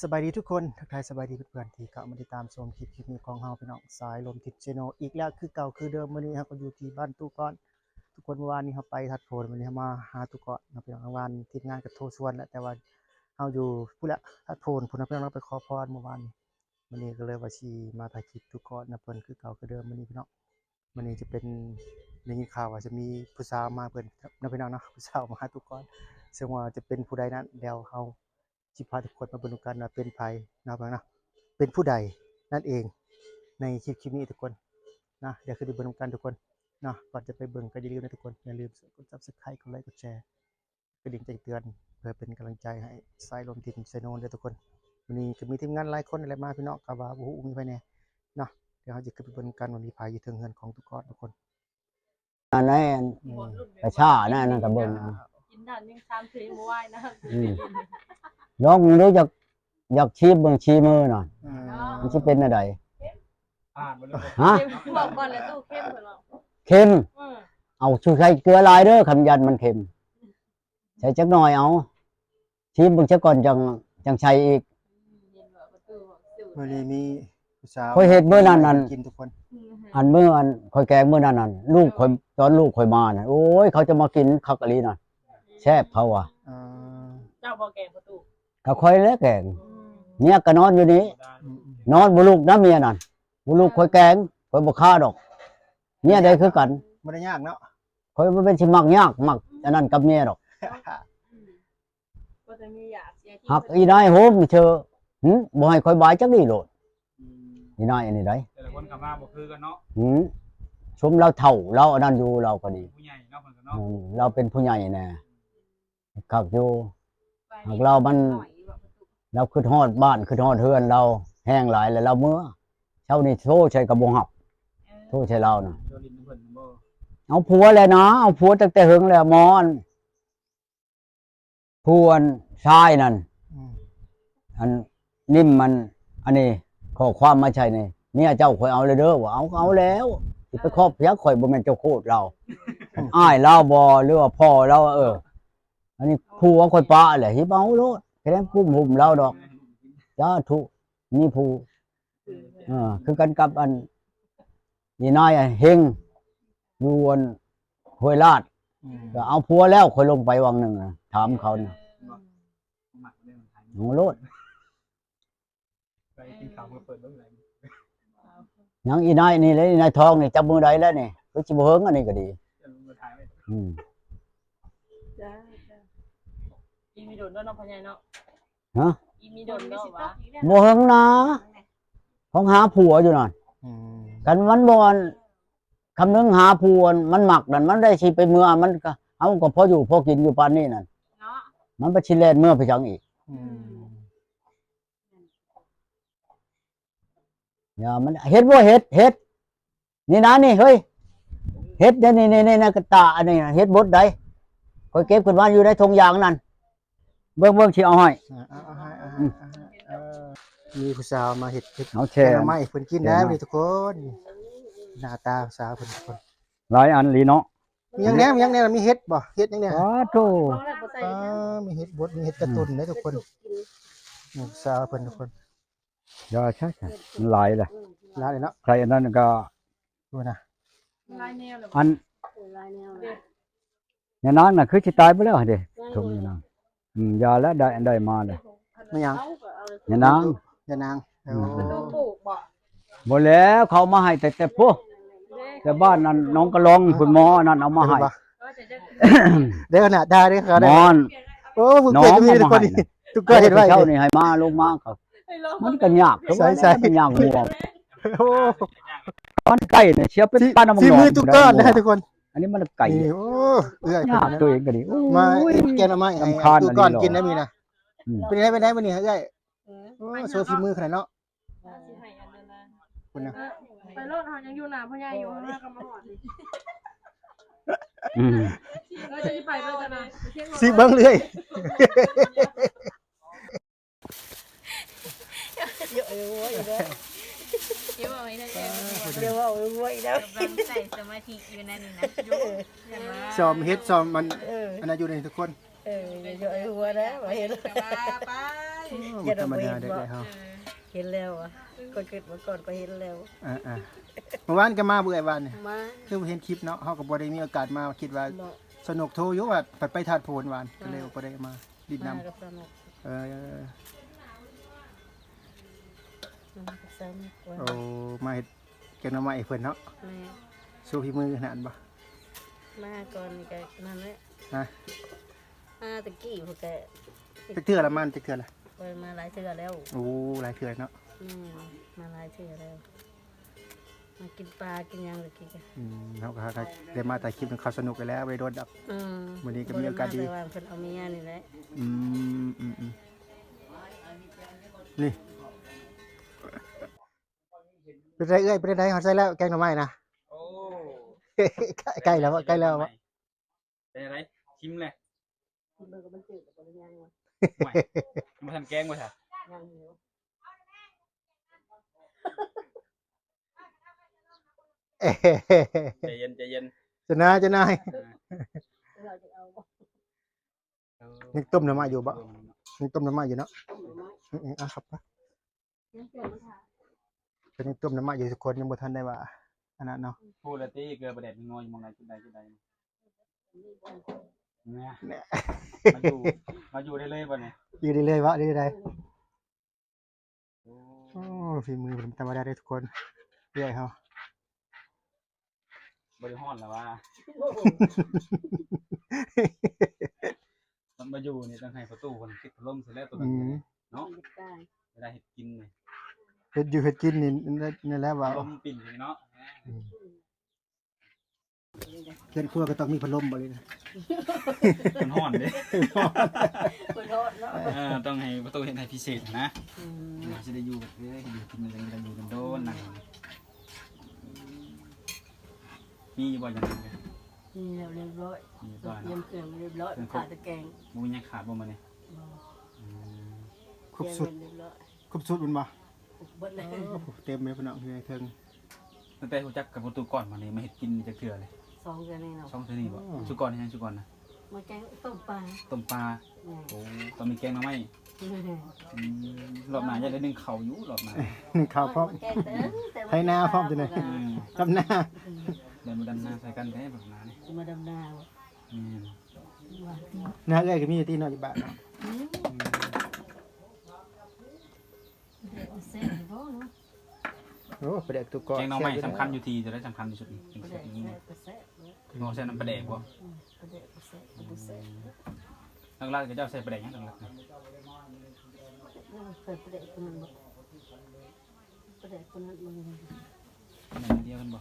สบายดีทุกคนทักทายสบายดีเพื่อนๆที่เข้ามาติดตามชมคลิปนี้ของเฮาพี่น้องสายลมทิศเชโนอีกแล้วคือเก่าคือเดิมมื้อนี้ครับก็อยู่ที่บ้านตู้ก้อนทุกคนเมื่อวานนี้เฮาไปทัดโพนมื้อนี้เฮามาหาตู้ก้อนนะพี่น้องเมื่อวานทีมงานก็โทรชวนแล้วแต่ว่าเฮาอยู่พุ่นละทัดโพนพุ่นนะพี่น้องเราไปขอพรเมื่อวานนี้มื้อนี้ก็เลยว่าสิมาถ่ายคลิปตู้ก้อนนะเพิ่นคือเก่าคือเดิมมื้อนี้พี่น้องมื้อนี้จะเป็นได้ยินข่าวว่าจะมีผู้สาวมาเพิ่นนะพี่น้องเนาะผู้สาวมาหาตู้ก้อนซึ่งว่าจะเป็นผู้ใดนั้นเดี๋ยวเฮา สิพาทุกคนมาเบิ่งกันว่าเป็นไผนะพี่น้องนะเป็นผู้ใดนั่นเองในคลิปนี้ทุกคนนะเดี๋ยวคือได้เบิ่งกันทุกคนนะก่อนจะไปเบิ่งก็อย่าลืมนะทุกคนอย่าลืมกด Subscribe กดไลค์กดแชร์กระดิ่งแจ้งเตือนเพื่อเป็นกำลังใจให้สายลมทินไซโนนด้วยทุกคนวันนี้ก็มีทีมงานหลายคนอะไรมาพี่น้องก็ว่าบ่ฮู้มีไผแน่เนาะเดี๋ยวเราจะขึ้นไปเบิ่งกันว่ามีไผอยู่เทิงเฮือนของทุกคนอันนั้นอืมกระชานั่นก็เบิ่งเอากินด่านยัง3 4มื้อวายนะอืมลองดูอยากชี้เบิ่งชี้มือหน่อยอืม มันสิเป็นอะไร ผ่านมาเลย ฮะ บอกก่อนเลยตู้เข้มเพิ่นว่า เค็ม อือ เอาชูใส่เกลือหลายเด้อคำยันมันเค็มใส่จักหน่อยเอาชี้เบิ่งซะก่อนจังใส่อีก เย็นว่าประตูสูตร วันนี้มีผู้สาว ข้อยเฮ็ดมื้อนั้น กินทุกคน อันข่อยแกงมื้อนั้นนั่นลูกข่อยตอนลูกข่อยมาน่ะโอ้ยเขาจะมากินคักอะลีน่ะแซ่บเขาว่ะ อ่า เจ้าบ่แก่ประตู ก็ข่อยแล้วแกงเมียก็นอนอยู่นี่ อืม นอนบ่ลูกนะเมียนั่นบ่ลูกข่อยแกงข่อยบ่ฆ่าดอกเมียใดคือกัน บ่ได้ยากเนาะ ข่อยบ่เป็นสิมักยากมักอันนั้นกับเมียดอก ก็จะมีอยากเสียที่ หักอีนายโหมเชอบ่ให้ข่อยบายจักดีโลดอีนายอันนี้ได้ แต่ละคนกลับมาบอกคือกันเนาะ ชมเราเฒ่าเราอันนั้นอยู่เราก็ดี ผู้ใหญ่เนาะเพิ่นก็เนาะ เราเป็นผู้ใหญ่แน่คักอยู่หากเรามันเราขึ้นฮอดบ้านขึ้นฮอดเฮือนเราแห้งหลายแล้วเราเมื่อเช้านี้โทรใช้ก็บ่ฮับโทรใช้เราน่ะ โดนลิ้นเพิ่นบ่ เอาผัวแล้วนะเอาผัวตั้งแต่หึงแล้วหมอนผัวชายนั่น อืม อันนิ่มมันอันนี้ข้อความมาใช่นี่เมียเจ้าข่อยเอาเลยเด้อว่าเอาแล้วสิไปครอบยักข่อยบ่แม่นเจ้าโคตรเรา อ้ายเราบ่หรือว่าพ่อเราอันนี้ผัวข่อยป้าแหละฮิบเอาโลดแค่นั้นกุ้มหุ่มเราดอกจ้าทุนี่ผู้คือกันกับอันนี่นายเฮงอยู่อันห้วยลาด อืม ก็เอาผัวแล้วข่อยลงไปวังหนึงน่ะถามเขาน่ะ หมักเรื่องไทย โอ้โลด ไปกินข้าวมาเปิดเบิ่งไหน ยังอีนายนี่เลยอีนายทองนี่จับมือใดแล้วนี่คือสิบ่เฮิงอันนี้ก็ดี จะมาถ่ายไว้ จ้าอีมีโดนเนาะน้องพ่อใหญ่เนาะ ฮะ อีมีโดนเนาะวะ บ่เฮิงนะของหาผัวอยู่นั่น อืม กันมันบ่อนคำนึงหาผัวมันมักนั่นมันได้สิไปเมื่อมันก็เอาก็พออยู่พอกินอยู่ปานนี้นั่น เนาะ มันบ่สิแล่นเมื่อไปจังอีก อืม อย่ามันเฮ็ดบ่เฮ็ดนี่นะนี่เฮ้ยเฮ็ดนี่กระตาอันนี้น่ะเฮ็ดบดใดข่อยเก็บขึ้นมาอยู่ในธงยางนั่นเบิ่งสิเอาให้ เอาให้มีผู้สาวมาเฮ็ด เอาแช แก ร์ งมาให้เพิ่นกินแล้วนี่ทุกคนหน้าตาสาวเพิ่นทุกคน หลายอันลีเนาะ มีหยังแหน่มีหยังแหน่มีเฮ็ดบ่เฮ็ดหยังแหน่ สาธุ น้องแรกบ่ใส่ มีเฮ็ดบดมีเฮ็ดกระตุ้นนะทุกคนนี่ผู้สาวเพิ่นทุกคน อย่าใช่มันหลายแหละ ลาเลยเนาะ ใครอันนั้นก็ ดูนะ ลายแนวเลย อันเนี่ยนางน่ะคือสิตายไปแล้วเด้ทงเนี่ยนางยาแล้วได้มาเลย ไม่หยัง เนี่ยนาง อย่านางโอ้ ประตูปลูกบ่ บ่แล้วเขามาให้แต่พวกแต่บ้านนั้นน้องกระลองคุณหมอนั่นเอามาให้ ก็จะได้ เด้อน่ะได้เด้อเขา น ได้ อน โอ้ผู้ น้อ เก่ ง งมี เอา ทุก มา คน ให้ นี่ทุกคนเห็นไว้ เช้านี่ให้มาลงมาก็ ให้ลอง มันก็ยาก ใส่ เป็นยากหัว โอ้ มันไก่เนี่ยเชียวเป็นป้าน้ำมัน ฝีมือทุกก้อนนะทุกคน อันนี้มันไก่ นี่โอ้เอื้อย ยากตัวเองก็ดี มา โอ้ย แกงมาให้ รำคาญ ทุกก้อน อันนี้หรอ กินได้มีนะ อืม เป็นไงมื้อนี้เอ้ยโอ้โชว์ฝีมือขนาดเนาะ สิให้อันนั้นนะ คุณนะ ไปรถเฮายังอยู่หน้าพ่อใหญ่อยู่เฮาก็มาฮอดนี่ อืม ก็จะไปเบิ่งกันนะ สิเบิ่งเลย เดี๋ยวเอาไว้นะเ เดี๋ยวเอาไว้แล้ว กำลังใส่สมาธิอยู่นั่นนี่นะ ซ้อมเฮ็ดซ้อมมันอันนั้นอยู่ในทุกคน เดี๋ยวไอ้หัวนะมาเห็น ป้า บ่ธรรมดาเด็กๆเฮา เห็นแล้วอ่ะคนเกิดมาก่อนก็เห็นแล้ว อ่าๆเมื่อวานก็มาเบื่อวานนี่ มา คือเห็นคลิปเนาะเฮาก็บ่ได้มีโอกาสมาคิดว่า เหมาะ สนุกโทรอยู่ว่าไปถาดโพนวานก็เลยบ่ได้มาดินน้ำ มากับสนุก เออ มากับสนุกว่า โอ้มาเฮ็ดแกงหน่อไม้ให้เพิ่นเนาะ แม่ สู้ฝีมือขนาดบ่ มาก่อนนี่ก็นั่นแหละ ฮะ มาตะกี้พวกแก จักเทื่อละมันจักเทื่อละ ไปมาหลายเทื่อแล้ว โอ้หลายเทื่อเนาะ มาหลายเทื่อแล้วมากินปลากินหยังตะกี้ก็ เฮาก็ได้มาแต่คลิปเขาสนุกไปแล้วไปโดนดับ วันนี้ก็มีโอกาสดี บ่ไมแต่ว่าเพิ่นเอาเมียนี่แหละ อืมนี่เป็นไรเอ้ยเป็นไรเขาใส่แล้วแกงหน่อไม้นะ โอ้ ใกล้แล้ววะใกล้แล้ววะ เป็นอะไรชิมเลย เบิ่งก็มันจืดบ่ได้ยังวะ ไม่มาทำแกงมาค่ะ ยังอยู่ เอ้ ใจเย็นใจเย็น จะนายจะนาย เราจะเอาบ่ ยังต้มหน่อไม้อยู่บ่ยังต้มหน่อไม้อยู่เนาะ ต้มหรือไม่ ครับปะ ยังเปลี่ยนมาถาม เป็นยังต้มหน่อไม้อยู่ทุกคนยังบ่ทันได้ว่าอันนั้นเนาะ พูดแล้วตีเกลือประเด็ดงอยมองไหนจุดใดจุดใดเนี่ยมาอยู่ได้เลยป่ะเนี่ย อยู่ได้เลยวะได้ได้โอ้ฝีมือผมธรรมดาได้ทุกคนเรื่อยเฮา บริห้อนแล้วว่ามันมาอยู่นี่ต้องให้ประตูคนติดพัดลมเสร็จแล้วตัวนั้นเนาะ ได้ เวลาเห็ดกินเลย เฮ็ดอยู่เฮ็ดกินนี่แหละว่า ลมปิ่นอย่างเนาะ เฮือนครัวก็ต้องมีพัดลมบ่เลยนะ มันห้อนเด้ คนโทษเนาะ ต้องให้ประตูเห็นให้พิเศษนะจะได้อยู่แบบนี้อยู่กินอะไรกันอยู่กันโดนหนังมีบ่อย่างนี้ นี่แล้วเรียบร้อย มี เต บ่อย รียม เนาะ เครื่องเรียบร้อยขาดตะแกรง มูยังขาดบ่มาเนี่ย ครบสุด เรียบร้อย ครบสุดมันบ่ เบิดเลย เต็มเลยพี่น้องเฮือนเทิง ตั้งแต่รู้จักกับประตูก่อนมาเนี่ยมาเห็ดกินจะเกลือเลย สองเดือนนี่เนาะ ช่องเทนี่บ่ชุก่อนนี่ยังชุก่อนนะ มาแกงต้มปลา ต้มปลาโอ้ตอนมีแกงมาไหมรอบหน้าจะได้นึ่งเข่าอยู่รอบหน้า ข้าวพร้อม ไถนาพร้อมจังเลย จำหน้า เดินมาดันหน้าใส่กันแท้แบบนั้นนี่ มาดำนาว่ะ ว่า หน้าเอ้ยก็มีที่นอนอยู่บ้านเนาะ เด็กเซ็ตบ่เนาะ โอ้ประเด็กตุกกอน แกงน้องใหม่สำคัญอยู่ทีจะได้สำคัญที่สุดเป็น ประ สุ เด็ ด ก นี้ เซ็ต งอใส่น้ำปลาแดกบ่ ประเด็กเซ็ตประเซ็ต หลักๆก็จะใส่ปลาแดกอย่างหลัก เปิดประเด็กคนนั้นบ่ประเด็กคนนั้นมัน ๆในเดียวกันบ่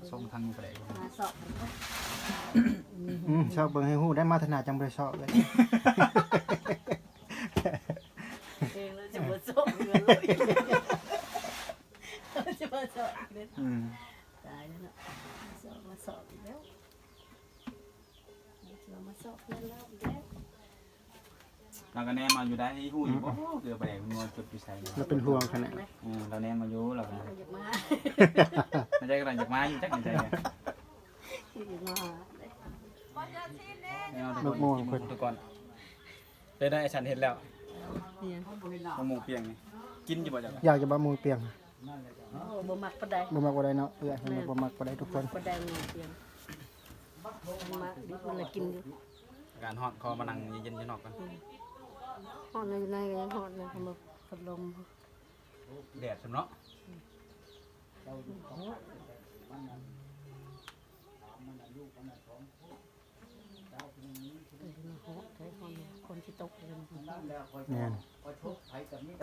ส่งทางปลาแดก มาสอบ ชอบเบิ่งให้ฮู้ได้มาถนาดจังบ่ได้ชอบเลย เองแล้วจะมาสอบเงินเลยจะมาสอบเงินตายแล้วนะมาสอบอีกแล้วเรามาสอบเงินแล้วอีกแล้ว เราก็แนมมาอยู่ได้ที่หู้อยู่บ่เรือปลาแดกมันจุดอยู่ใส่ เราเป็นห่วงขนาด เราแนมมาอยู่เราก็ อยากมา ไม่ใช่กำลังอยากมาอยู่จักในใจเนี่ย อยากมา ทุกคนได้ได้ฉันเห็นแล้ว เนี่ย มะม่วงเปียงนี่กินอยู่บ่จ้ะ อยากจะบะมูเปียง โอ้บ่มักปานใด บ่มักบ่ได้เนาะเอ้ยบ่มักบ่ได้ทุกคน ปานใดมีเพียงมักดิมันละกินอยู่ การฮอดคอมานั่งเย็นๆอยู่นอกกัน ฮอดในก็ยังฮอดเลยมาพัดลม แดดสำเนาะ คนที่ตกเลย แม่น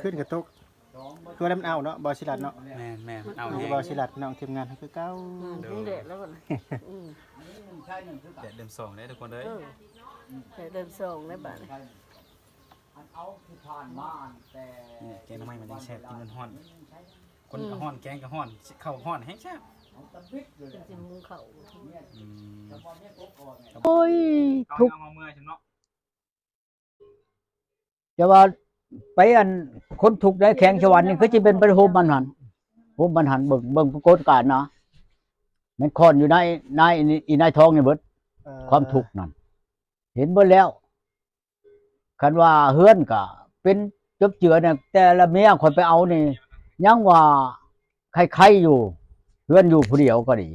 ขึ้นกับตกคือว่ามันเอาเนาะบ่สิลัดเนาะ แม่เอา คือ แห้ง บ่สิลัดน้องทีมงานคือเก่า นี่แดดแล้วก่อน แดดเดิมสองเลยทุกคนเลย แต่เดินส่งได้บ้าน นี่แกงน้ำมันยังแซ่บกินมันฮ้อน คนก็ฮ้อนแกงก็ฮ้อนข้าวฮ้อนแห้งแซ่บ จะมุงเขา โอ้ย ทุ ทุ ก ก เอาเมื่อยฉันเนาะ จะว่าไปอันคนทุกข์ได้แข็งชวันนี่คือสิเป็นไปโฮมมันหันเบิ่งปรากฏการณ์นะมันคอนอยู่ในอีนายท้องนี่เบิดความทุกข์นั่นเห็นเบิดแล้วคันว่าเฮือนก็ เป็นจบเจือเนี่ยแต่ละเมียข่อยไปเอานี่ยังว่าใครๆอยู่เพื่อนอยู่ผู้เดียวก็ดี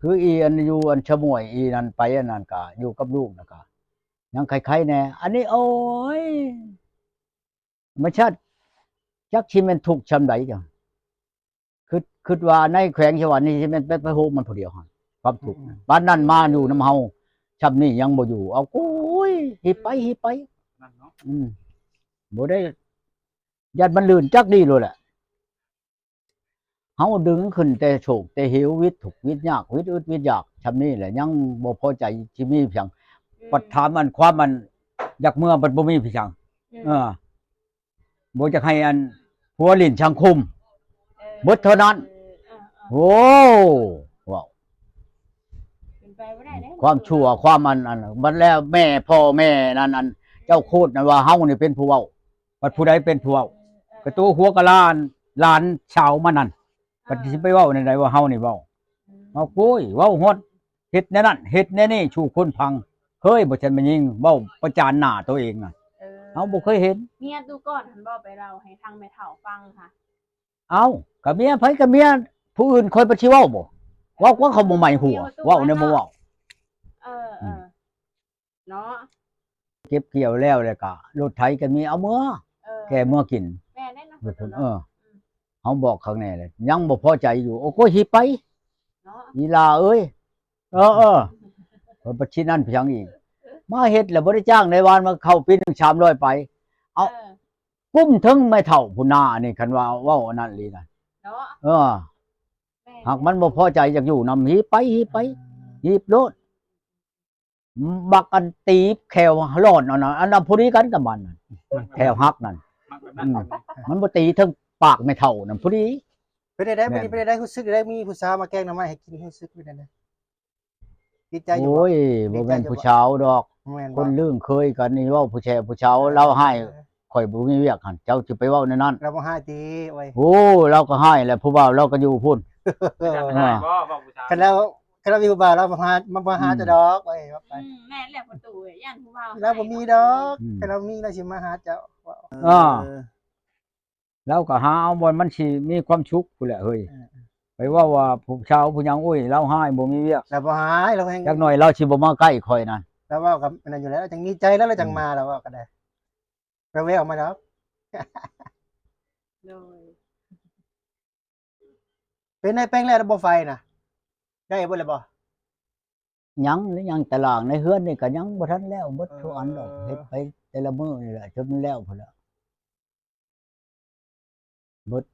คืออีอันอยู่อันชะมวยอีนั่นไปอันนั้นก็อยู่กับลูกนะก็ยังใครๆแน่อันนี้โอ้ยไม่ใช่จักชิแมันถูกชำใดจังคือว่าในแขวงชวานี่ที่มันไปโฮมมันผู้เดียวหั่นความถูกข์บ้านนั้นมาอยู่น้ำเฮาชำนี่ยังบ่อยู่เอาโอ้ยหิไป นั่นเนาะ บ่ได้ยันมันลื่นจักดีเลยแหละเฮาดึงขึ้นแต่โศกแต่หิววิตถูกข์วิตยากวิตอึดวิตอยากชำนี้แหละยังบ่พอใจที่มีเพียงปัดถามมันความมันอยากเมื่อมันบ่มีเพียงบ่จะให้อันผัวลิ้นชังคุมเบิดเท่านั้นโอ้ว้าว เป็นไปบ่ได้เด้ ความชั่วความอันมันแล้วแม่พ่อแม่นั่นอันเจ้าโคตรนั่นว่าเฮานี่เป็นผู้เว้าบัดผู้ใดเป็นผู้เว้ากระตัวหัวกะลานหลานชาวมานั่นบัดสิไปเว้าในใดว่าเฮานี่เว้าเอาโก้ยเว้าฮอดเฮ็ดแน่นั่นเฮ็ดแน่นี่ชูคนพังเคยบ่ทันมายิงเว้าประจานหน้าตัวเองน่ะเฮาบ่เคยเห็น เมียดูก่อนหันบ่ไปเราให้ทางแม่เฒ่าฟังค่ะ เอากับเมียไผกับเมียผู้อื่นคอยบ่สิเว้าบ่เว้าว่าเขาบ่ใหม่หัวเว้าเนี่ยบ่เว้า เออเนาะ เก็บเกี่ยวแล้วก็รถไถก็มีเอาเมื่อแก่เมื่อกิน แม่แน่นอน เขาบอกข้างในเลยยังบ่พอใจอยู่โอ้ก็หิไป เนาะ อีลาเอ้ยเออเพิ่นบ่ชินั่นเพียงอีกมาเฮ็ดแล้วบ่ได้จ้างในวานมาเข้าปีนึง300ไป เอา กุ้มถึงไม่เท่าผู้นานี่คันว่าเว้าอันนั้นลีน่ะ เนาะ หากมันบ่พอใจอยากอยู่นำหิไปหิบโลดบักอันตีบแขวร้อนเอาน่ะอันนั้นพอดีกันกับมันน่ะแขวหักนั่น มักแบบนั้น มันบ่ตีถึงปากไม่เท่านั่นพอดี ไปได้บ่ได้ไปได้รู้สึกได้มีผู้สาวมาแกล้งหน่อไม้ให้กินรู้สึกไปได้ดีใจอยู่ โอ้ยบ่แม่นผู้ชาวดอก แม่น คนลื่นเคยกันนี่เว้าผู้แชผู้ชาวเราให้ข่อยบ่มีเวียกหั่นเจ้าสิไปเว้าในนั้น เราบ่ให้ติไว้ โอ้เราก็ให้แหละผู้บ่าวเราก็อยู่พุ่น จะไปได้บ่บอกผู้ชาย คันเรามีผู้บ่าวเรามาหาจะดอกไว้ครับไป แม่นแหละประตูย่านผู้บ่าว เราบ่มีดอกแต่เรามีเราสิมาหาเจ้า เราก็หาเอาบ่มันสิมีความสุขพุ่นแหละเฮ้ยไปว่าผู้ชาวผู้หยังโอ้ยเราให้บ่มีเวียก เราบ่หายเราแฮง จักหน่อยเราสิบ่มาใกล้ข่อยนั่น เราเว้ากับนั่นอยู่แล้วจังมีใจแล้วเราจังมาเราเว้าก็ได้แววๆออกมาดอก โดย เป็นในแป้งแล้วบ่ไฟน่ะได้บ่ล่ะบ่ ยังหรือยังตารางในเฮือนนี่ก็ยังบ่ทันแล้วเบิดทุกอันดอกเฮ็ดไปแต่ละมื้อนี่แหละจนมันแล้วพุ่นแล้วเบิด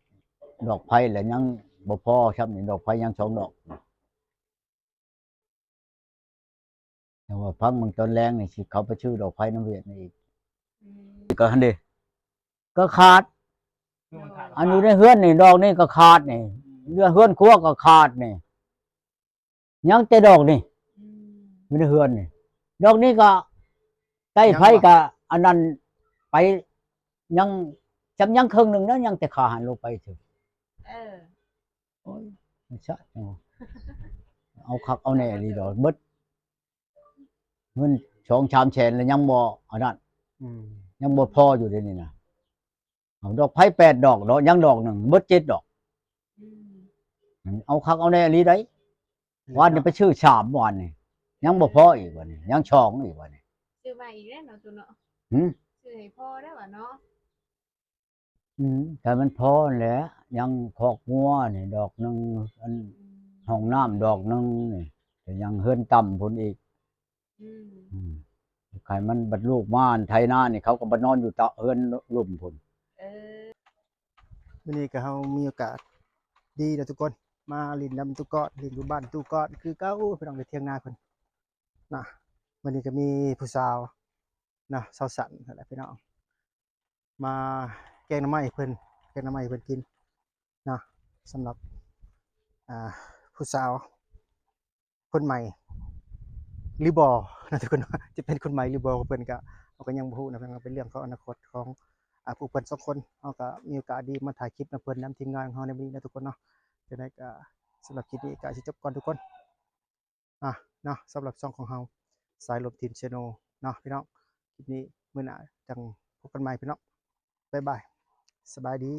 ดอกไผ่แล้วยังบ่พอครับนี่ดอกไผ่ยัง2ดอกแต่ว่าพังมันตอนแรงนี่สิเขาไปชื่อดอกไผ่น้ำเวียดนี่อีกก็หั่นดิก็ขาดอันอยู่ในเฮือนนี่ดอกนี่ก็ขาดนี่เฮือนครัวก็ขาดนี่ยังแต่ดอกนี่อยู่ในเฮือนนี่ดอกนี้ก็ใต้ไผ่ก็อันนั้นไปยังจำยังครึ่งหนึงนะยังแต่ขาหันลงไปถึงโอ้ยไม่ใช่เอาคักเอาแน่ดีดอกเบิดเงิน2-3 แสนแล้วยังบ่อันนั้นยังบ่พออยู่เดี๋ยวนี้นะเอาดอกไผ่8 ดอกยังดอกหนึงเบิด7 ดอกเอาคักเอาแน่ดีได้วันนี้ไปชื่อ3วันนี่ยังบ่พออีกวันนี้ยัง2อีกวันนี้ ซื้อมาอีกแล้วเนาะตัวเนาะ หืม ซื้อให้พ่อได้ว่ะเนาะ แต่มันพอแหละยังคอกงัวนี่ดอกหนึงอันห้องน้ำดอกหนึงนี่แต่ยังเฮือนต่ำพุ่นอีกใครมันบัดลูกม่านไทนานี่เขาก็บ่นอนอยู่ตะเฮือนลุ่มพุ่น มื้อนี้ก็เฮามีโอกาสดีเด้อทุกคนมาลินน้ำตุกอดลินอยู่บ้านตุกอดคือเก่าพี่น้องไปเที่ยงนาเพิ่นนะมื้อนี้ก็มีผู้สาวนะสาวสันนั่นแหละพี่น้องมาแกงหน่อไม้เพิ่นแกงหน่อไม้เพิ่นกินนะสำหรับผู้สาวคนใหม่หรือบ่นะทุกคนจะเป็นคนใหม่หรือบ่เพิ่นก็เราก็ยังบ่ฮู้นะเพิ่นก็เป็นเรื่องของอนาคตของผู้เพิ่น2 คนเฮาก็มีโอกาสดีมาถ่ายคลิปนำเพิ่นนำทีมงานของเฮาในวันนี้นะทุกคนเนาะจังได๋ก็สำหรับคลิปนี้ก็สิจบก่อนทุกคนเนาะสำหรับช่องของเฮาสายลมทีมเชโนเนาะพี่น้องคลิปนี้มื้อหน้าจังพบกันใหม่พี่น้อง บ๊ายบายสบายดี